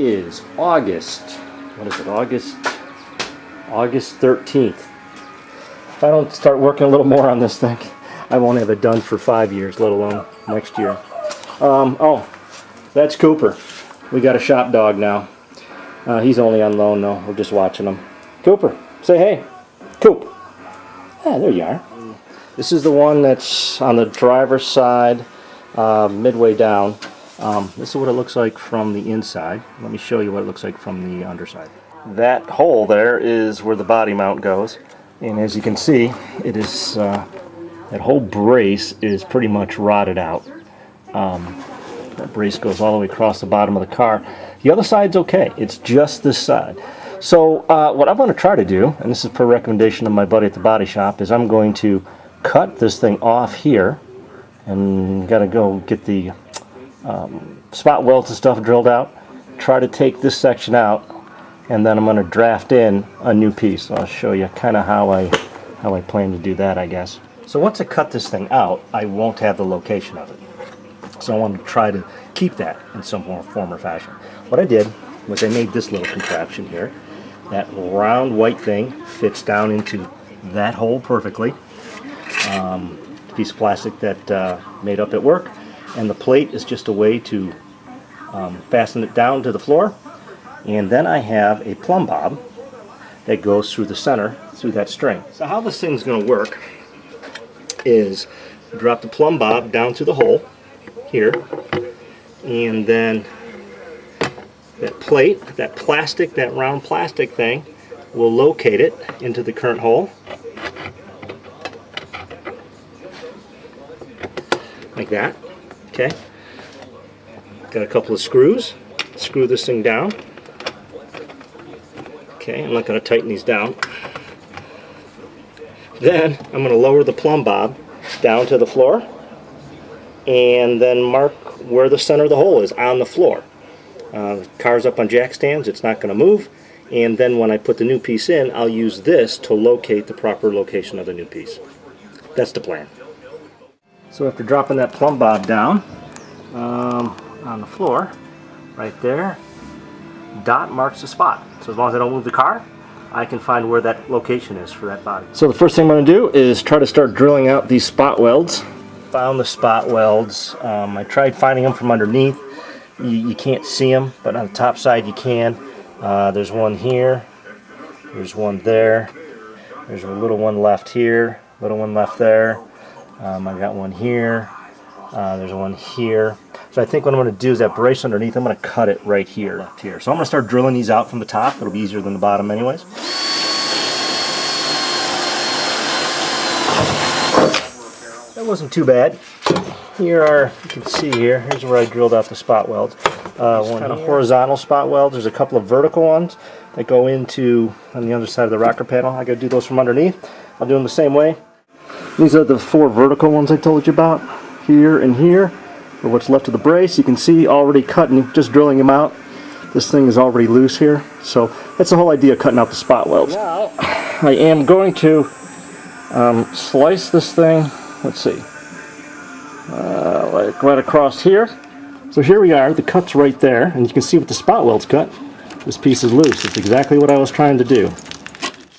is August 13th. If I don't start working a little more on this thing, I won't have it done for 5 years, let alone next year. Oh, that's Cooper. We got a shop dog now. He's only on loan though. We're just watching him. Cooper, say hey. Coop. Ah, there you are. This is the one that's on the driver's side, midway down. This is what it looks like from the inside. Let me show you what it looks like from the underside. That hole there is where the body mount goes, and as you can see, it is that whole brace is pretty much rotted out. That brace goes all the way across the bottom of the car. The other side's okay. It's just this side. So what I'm going to try to do, and this is per recommendation of my buddy at the body shop, is I'm going to cut this thing off here, and got to go get the spot welds and stuff drilled out. Try to take this section out, and then I'm going to draft in a new piece. So I'll show you kind of how I plan to do that, I guess. So once I cut this thing out, I won't have the location of it. So I want to try to keep that in some form or fashion. What I did was I made this little contraption here. That round white thing fits down into that hole perfectly. Piece of plastic that made up at work, and the plate is just a way to fasten it down to the floor. And then I have a plumb bob that goes through the center through that string. So how this thing's going to work is drop the plumb bob down to the hole here, and then that plate, that plastic, that round plastic thing, will locate it into the current hole. Like that. Okay. Got a couple of screws. Screw this thing down. Okay, I'm not going to tighten these down. Then I'm going to lower the plumb bob down to the floor, and then mark where the center of the hole is on the floor. The car's up on jack stands, it's not going to move, and then when I put the new piece in, I'll use this to locate the proper location of the new piece. That's the plan. So after dropping that plumb bob down on the floor, right there, dot marks the spot. So as long as I don't move the car, I can find where that location is for that body. So the first thing I'm going to do is try to start drilling out these spot welds. Found the spot welds. I tried finding them from underneath. You can't see them, but on the top side you can. There's one here. There's one there. There's a little one left here. Little one left there. I got one here. There's one here. So I think what I'm going to do is that brace underneath, I'm going to cut it right here, left here. So I'm going to start drilling these out from the top. It'll be easier than the bottom anyways. That wasn't too bad. Here are, you can see here, here's where I drilled out the spot welds. One kind of horizontal spot welds. There's a couple of vertical ones that go into on the other side of the rocker panel. I got to do those from underneath. I'll do them the same way. These are the 4 vertical ones I told you about, here and here. Or what's left of the brace, you can see already cutting, just drilling them out. This thing is already loose here, so that's the whole idea of cutting out the spot welds. Now, I am going to slice this thing, let's see, like right across here. So here we are, the cut's right there, and you can see with the spot welds cut, this piece is loose. It's exactly what I was trying to do.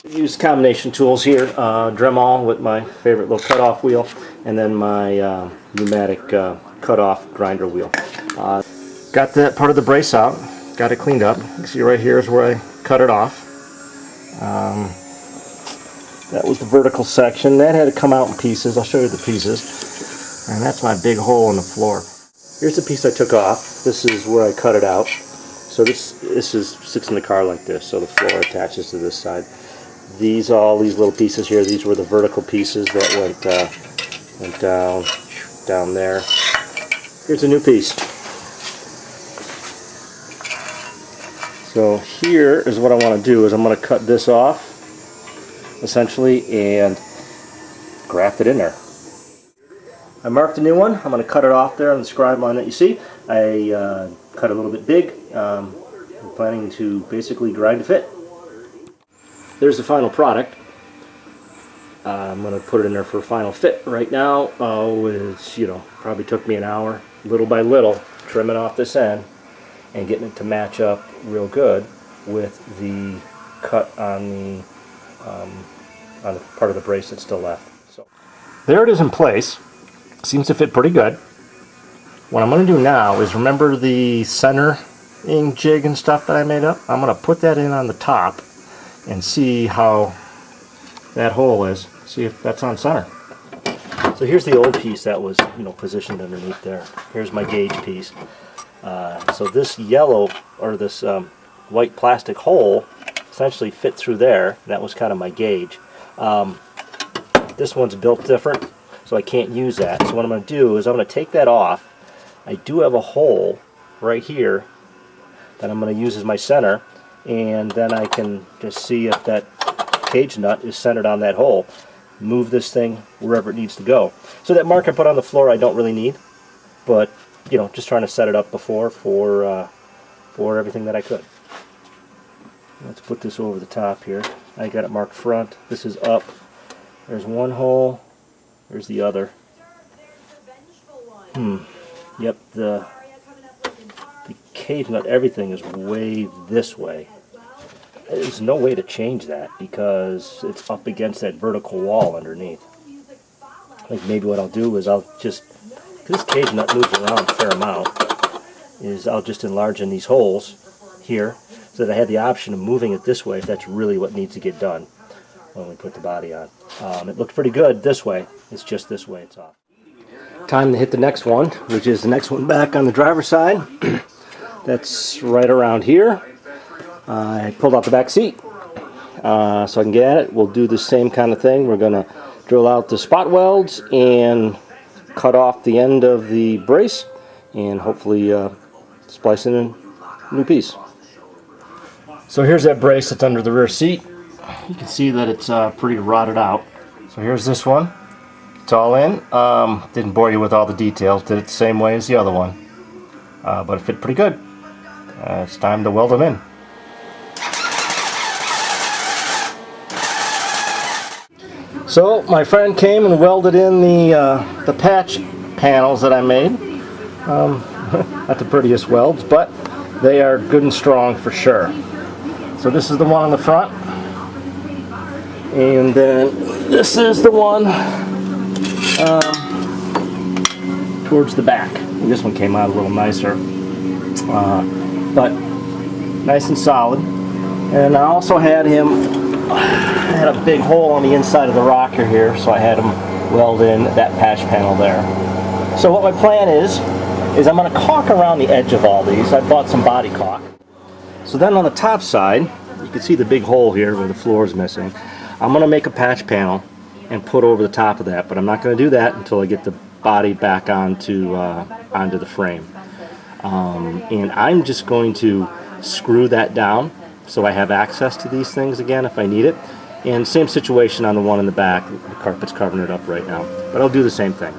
Use combination tools here, Dremel with my favorite little cutoff wheel, and then my pneumatic cut-off grinder wheel. Got that part of the brace out, got it cleaned up. You can see right here is where I cut it off. That was the vertical section. That had to come out in pieces. I'll show you the pieces. And that's my big hole in the floor. Here's the piece I took off. This is where I cut it out. So this sits in the car like this, so the floor attaches to this side. All these little pieces here, these were the vertical pieces that went down there. Here's a new piece. So here is what I want to do, is I'm going to cut this off, essentially, and graft it in there. I marked a new one. I'm going to cut it off there on the scribe line that you see. I cut a little bit big. I'm planning to basically grind to fit. There's the final product. I'm going to put it in there for a final fit right now. It's, probably took me an hour, little by little, trimming off this end. and getting it to match up real good with the cut on the part of the brace that's still left. So there it is in place. Seems to fit pretty good. What I'm going to do now is, remember the centering jig and stuff that I made up? I'm going to put that in on the top and see how that hole is. See if that's on center. So here's the old piece that was, positioned underneath there. Here's my gauge piece. So this yellow, or this white plastic hole, essentially fit through there. That was kind of my gauge. This one's built different, so I can't use that. So what I'm going to do is I'm going to take that off. I do have a hole right here that I'm going to use as my center, and then I can just see if that cage nut is centered on that hole. Move this thing wherever it needs to go. So that mark I put on the floor I don't really need, but just trying to set it up before for everything that I could. Let's put this over the top here. I got it marked front. This is up. There's one hole. There's the other. Yep, the cage nut, everything is way this way. There's no way to change that because it's up against that vertical wall underneath. I think maybe what I'll do is I'll just, because this cage nut moves around a fair amount, is I'll just enlarge in these holes here so that I have the option of moving it this way if that's really what needs to get done when we put the body on. It looked pretty good this way. It's just this way it's off. Time to hit the next one, which is the next one back on the driver's side. That's right around here. I pulled out the back seat so I can get at it. We'll do the same kind of thing. We're going to drill out the spot welds and cut off the end of the brace and hopefully splice in a new piece. So here's that brace that's under the rear seat. You can see that it's pretty rotted out. So here's this one. It's all in. Didn't bore you with all the details. Did it the same way as the other one. But it fit pretty good. It's time to weld them in. So my friend came and welded in the patch panels that I made. Not the prettiest welds, but they are good and strong for sure. So this is the one on the front. And then this is the one towards the back. And this one came out a little nicer, but nice and solid. And I also had a big hole on the inside of the rocker here, so I had him weld in that patch panel there. So what my plan is I'm going to caulk around the edge of all these. I bought some body caulk. So then on the top side, you can see the big hole here where the floor is missing. I'm going to make a patch panel and put over the top of that, but I'm not going to do that until I get the body back onto the frame. And I'm just going to screw that down so I have access to these things again if I need it. And same situation on the one in the back. The carpet's covering it up right now, but I'll do the same thing.